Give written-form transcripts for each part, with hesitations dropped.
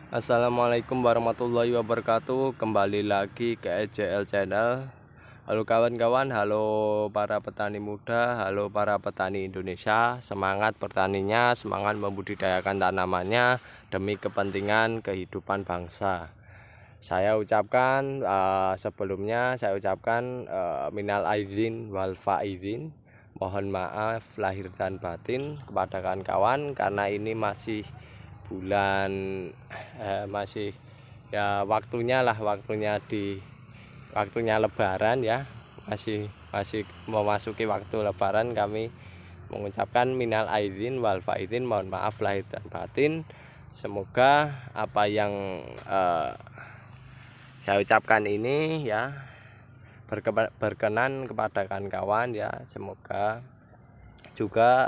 Assalamualaikum warahmatullahi wabarakatuh. Kembali lagi ke EJL Channel. Halo kawan-kawan, halo para petani muda, halo para petani Indonesia. Semangat bertaninya, semangat membudidayakan tanamannya demi kepentingan kehidupan bangsa. Saya ucapkan sebelumnya minal aidin wal faizin. Mohon maaf lahir dan batin kepada kawan-kawan karena ini masih bulan masih ya waktunya lebaran ya, masih memasuki waktu lebaran. Kami mengucapkan minal aidin wal faizin, mohon maaf lahir dan batin. Semoga apa yang saya ucapkan ini ya berkenan kepada kawan-kawan ya. Semoga juga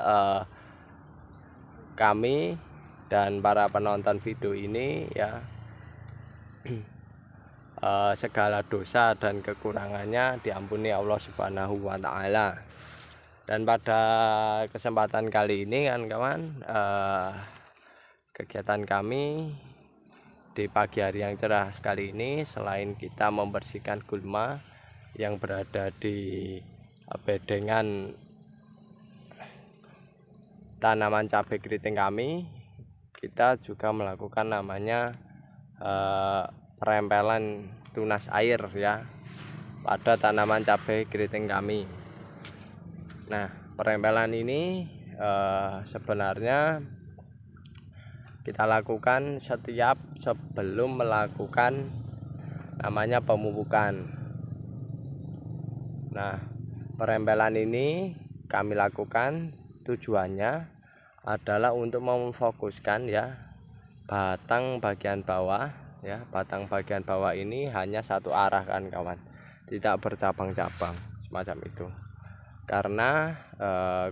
kami dan para penonton video ini ya segala dosa dan kekurangannya diampuni Allah Subhanahu wa Ta'ala. Dan pada kesempatan kali ini kan kawan, kegiatan kami di pagi hari yang cerah kali ini, selain kita membersihkan gulma yang berada di bedengan tanaman cabai keriting kami, kita juga melakukan namanya perempelan tunas air ya pada tanaman cabai keriting kami. Nah, perempelan ini sebenarnya kita lakukan setiap sebelum melakukan namanya pemupukan. Nah, perempelan ini kami lakukan tujuannya adalah untuk memfokuskan ya batang bagian bawah ya. Batang bagian bawah ini hanya satu arah kan kawan, tidak bercabang-cabang semacam itu. Karena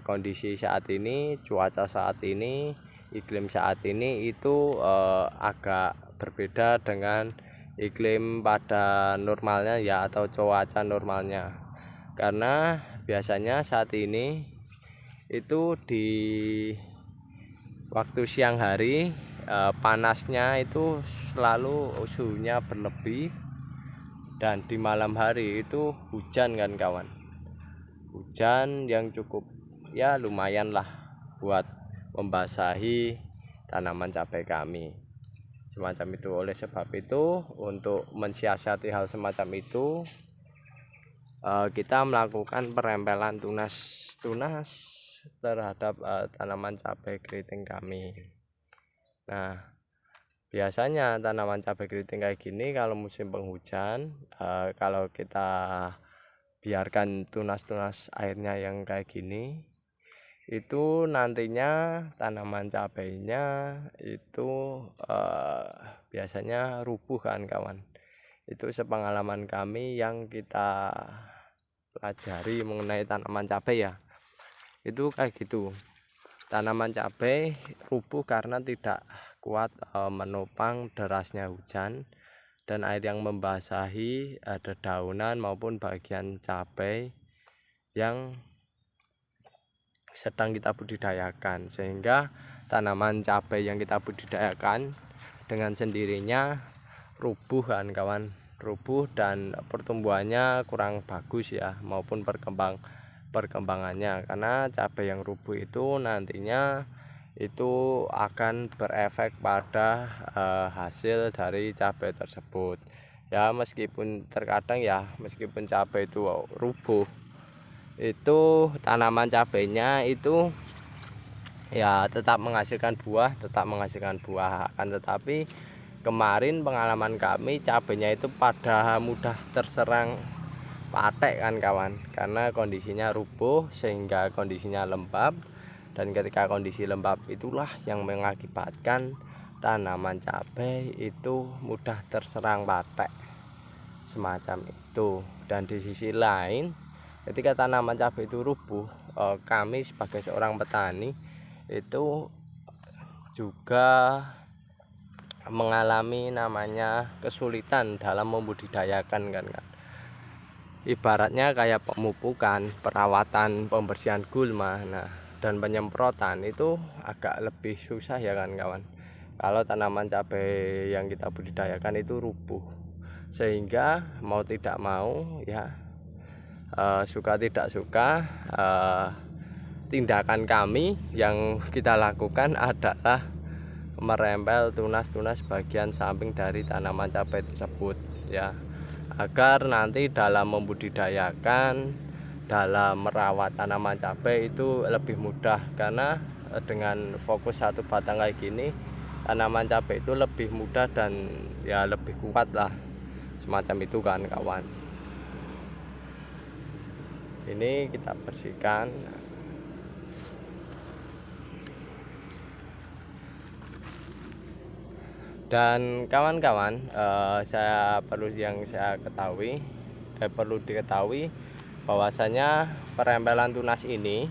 kondisi saat ini, cuaca saat ini, iklim saat ini itu agak berbeda dengan iklim pada normalnya ya, atau cuaca normalnya. Karena biasanya saat ini itu di waktu siang hari panasnya itu selalu suhunya berlebih, dan di malam hari itu hujan kan kawan. Hujan yang cukup ya lumayan lah buat membasahi tanaman cabai kami semacam itu. Oleh sebab itu, untuk mensiasati hal semacam itu, kita melakukan perempelan tunas terhadap tanaman cabai keriting kami. Nah, biasanya tanaman cabai keriting kayak gini kalau musim penghujan, kalau kita biarkan tunas-tunas airnya yang kayak gini, itu nantinya tanaman cabainya itu biasanya rubuh kan kawan. Itu sepengalaman kami yang kita pelajari mengenai tanaman cabai ya, itu kayak gitu. Tanaman cabai rubuh karena tidak kuat menopang derasnya hujan dan air yang membasahi dedaunan maupun bagian cabai yang sedang kita budidayakan, sehingga tanaman cabai yang kita budidayakan dengan sendirinya rubuh kan kawan, rubuh dan pertumbuhannya kurang bagus ya, maupun perkembangannya. Karena cabai yang rubuh itu nantinya itu akan berefek pada hasil dari cabai tersebut ya. Meskipun terkadang ya, meskipun cabai itu rubuh, itu tanaman cabainya itu ya tetap menghasilkan buah, akan tetapi kemarin pengalaman kami, cabainya itu pada mudah terserang patek kan kawan, karena kondisinya rubuh sehingga kondisinya lembab. Dan ketika kondisi lembab itulah yang mengakibatkan tanaman cabai itu mudah terserang patek semacam itu. Dan di sisi lain, ketika tanaman cabai itu rubuh, kami sebagai seorang petani itu juga mengalami namanya kesulitan dalam membudidayakan kan. Ibaratnya kayak pemupukan, perawatan, pembersihan gulma, nah dan penyemprotan itu agak lebih susah ya kan kawan. kalau tanaman cabai yang kita budidayakan itu rubuh, sehingga mau tidak mau ya, suka tidak suka, tindakan kami yang kita lakukan adalah merempel tunas-tunas bagian samping dari tanaman cabai tersebut ya, agar nanti dalam membudidayakan, dalam merawat tanaman cabai itu lebih mudah. Karena dengan fokus satu batang kayak gini, tanaman cabai itu lebih mudah dan ya lebih kuat lah, semacam itu kan kawan. Ini kita bersihkan. Dan kawan-kawan, perlu diketahui bahwasanya perempelan tunas ini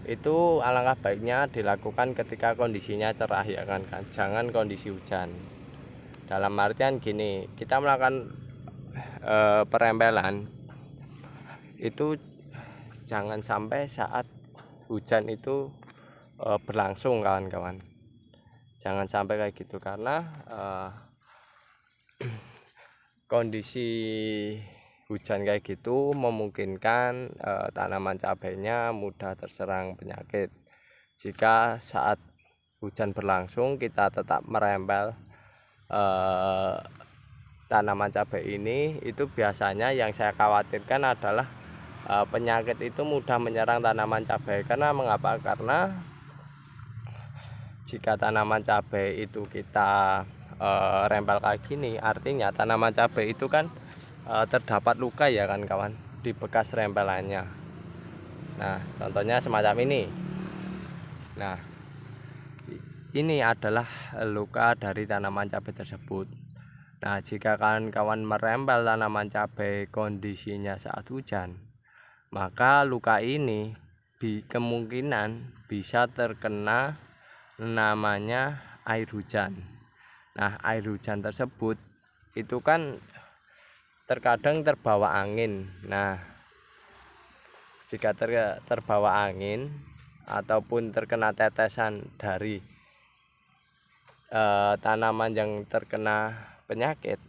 itu alangkah baiknya dilakukan ketika kondisinya cerah ya kan, jangan kondisi hujan. Dalam artian gini, kita melakukan perempelan itu jangan sampai saat hujan itu berlangsung kawan-kawan. Jangan sampai kayak gitu, karena kondisi hujan kayak gitu memungkinkan tanaman cabainya mudah terserang penyakit. Jika saat hujan berlangsung kita tetap merempel tanaman cabai ini, itu biasanya yang saya khawatirkan adalah penyakit itu mudah menyerang tanaman cabai. Karena mengapa? Karena jika tanaman cabai itu kita rempel kayak gini, artinya tanaman cabai itu kan terdapat luka ya kan kawan, di bekas rempelannya. Nah, contohnya semacam ini. Nah, ini adalah luka dari tanaman cabai tersebut. Nah, jika kawan-kawan merempel tanaman cabai kondisinya saat hujan, maka luka ini kemungkinan bisa terkena namanya air hujan. Nah, air hujan tersebut itu kan terkadang terbawa angin. Nah, jika terbawa angin ataupun terkena tetesan dari tanaman yang terkena penyakit,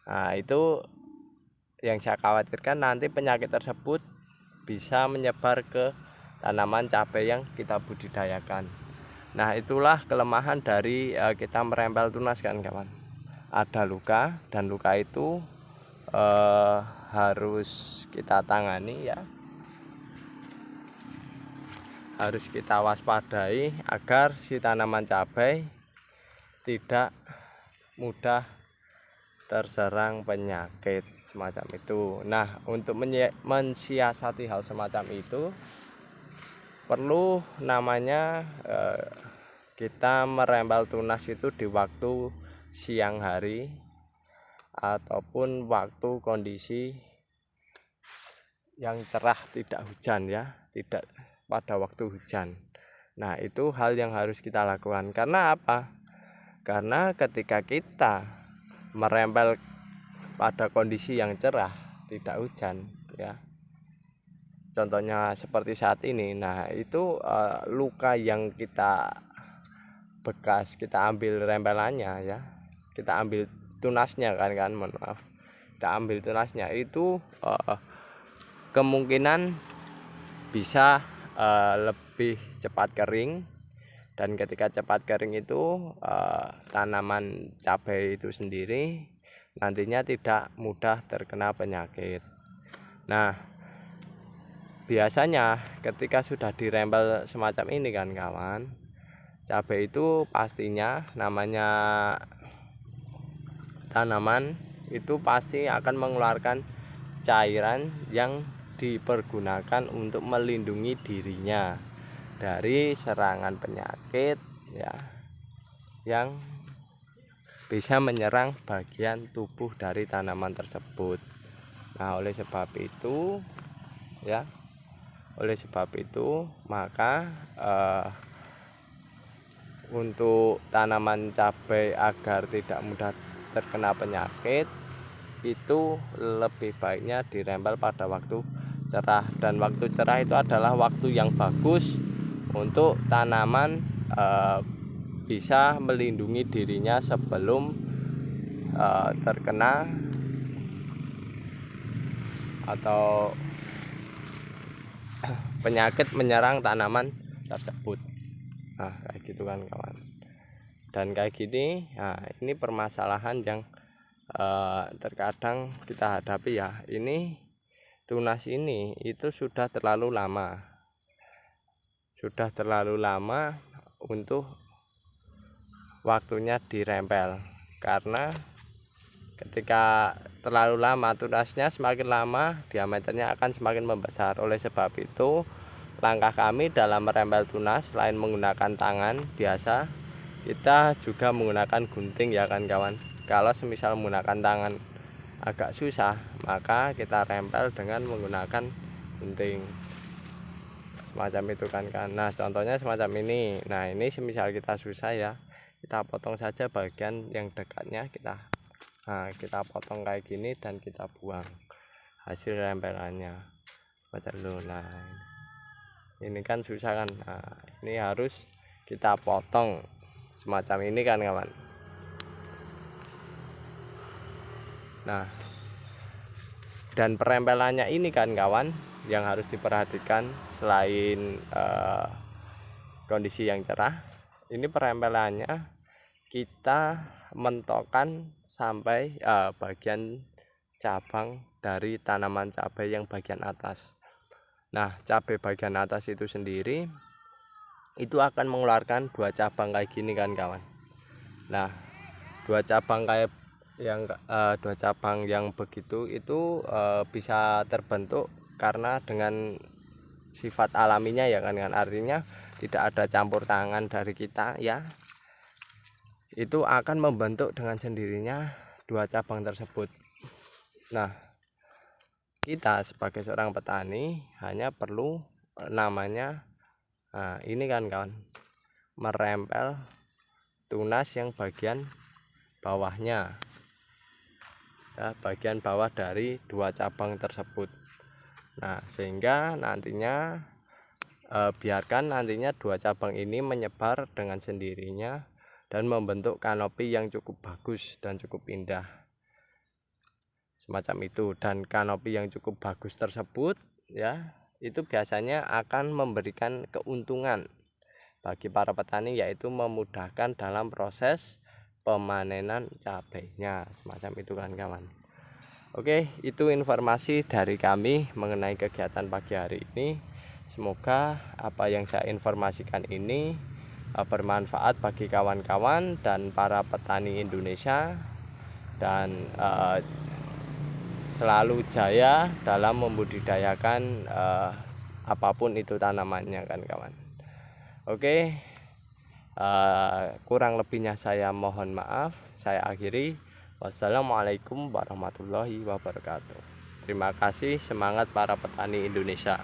nah itu yang saya khawatirkan, nanti penyakit tersebut bisa menyebar ke tanaman cabai yang kita budidayakan. Nah, itulah kelemahan dari kita merempel tunas kan kawan. Ada luka, dan luka itu harus kita tangani ya, harus kita waspadai agar si tanaman cabai tidak mudah terserang penyakit semacam itu. Nah, untuk mensiasati hal semacam itu perlu namanya kita merempel tunas itu di waktu siang hari ataupun waktu kondisi yang cerah, tidak hujan ya, tidak pada waktu hujan. Nah, itu hal yang harus kita lakukan. Karena apa? Karena ketika kita merempel pada kondisi yang cerah, tidak hujan ya, contohnya seperti saat ini, nah itu luka yang kita ambil rempelannya ya, kita ambil tunasnya kan mohon maaf, kita ambil tunasnya itu kemungkinan bisa lebih cepat kering. Dan ketika cepat kering itu tanaman cabai itu sendiri nantinya tidak mudah terkena penyakit. Nah, biasanya ketika sudah dirempel semacam ini kan kawan, cabai itu pastinya namanya tanaman itu pasti akan mengeluarkan cairan yang dipergunakan untuk melindungi dirinya dari serangan penyakit ya, yang bisa menyerang bagian tubuh dari tanaman tersebut. Nah, oleh sebab itu maka untuk tanaman cabai agar tidak mudah terkena penyakit itu lebih baiknya dirempel pada waktu cerah. Dan waktu cerah itu adalah waktu yang bagus untuk tanaman bisa melindungi dirinya sebelum terkena atau penyakit menyerang tanaman tersebut. Nah, kayak gitu kan kawan. Dan kayak gini, nah ini permasalahan yang terkadang kita hadapi ya. Ini tunas ini itu sudah terlalu lama. Sudah terlalu lama untuk waktunya dirempel, karena ketika terlalu lama tunasnya semakin lama diameternya akan semakin membesar. Oleh sebab itu langkah kami dalam merempel tunas selain menggunakan tangan biasa, kita juga menggunakan gunting ya kan kawan. Kalau semisal menggunakan tangan agak susah, maka kita rempel dengan menggunakan gunting semacam itu kan. Nah contohnya semacam ini. Nah ini semisal kita susah ya, kita potong saja bagian yang dekatnya, kita potong kayak gini dan kita buang hasil rempelannya macam itu. Nah ini kan susah kan. Nah ini harus kita potong semacam ini kan kawan. Nah dan perempelannya ini kan kawan yang harus diperhatikan. Selain kondisi yang cerah, ini perempelannya kita mentokkan sampai bagian cabang dari tanaman cabai yang bagian atas. Nah cabai bagian atas itu sendiri itu akan mengeluarkan 2 cabang kayak gini kan kawan. Nah 2 cabang kayak yang 2 cabang yang begitu itu bisa terbentuk karena dengan sifat alaminya ya kan, artinya tidak ada campur tangan dari kita ya. Itu akan membentuk dengan sendirinya 2 cabang tersebut. Nah kita sebagai seorang petani hanya perlu namanya ini kan kawan, merempel tunas yang bagian bawahnya ya, bagian bawah dari 2 cabang tersebut. Nah sehingga nantinya biarkan nantinya 2 cabang ini menyebar dengan sendirinya dan membentuk kanopi yang cukup bagus dan cukup indah semacam itu. Dan kanopi yang cukup bagus tersebut ya itu biasanya akan memberikan keuntungan bagi para petani, yaitu memudahkan dalam proses pemanenan cabainya semacam itu kan kawan. Oke, itu informasi dari kami mengenai kegiatan pagi hari ini. Semoga apa yang saya informasikan ini bermanfaat bagi kawan-kawan dan para petani Indonesia, dan selalu jaya dalam membudidayakan apapun itu tanamannya kan kawan. Oke, kurang lebihnya saya mohon maaf. Saya akhiri. Wassalamualaikum warahmatullahi wabarakatuh. Terima kasih, semangat para petani Indonesia.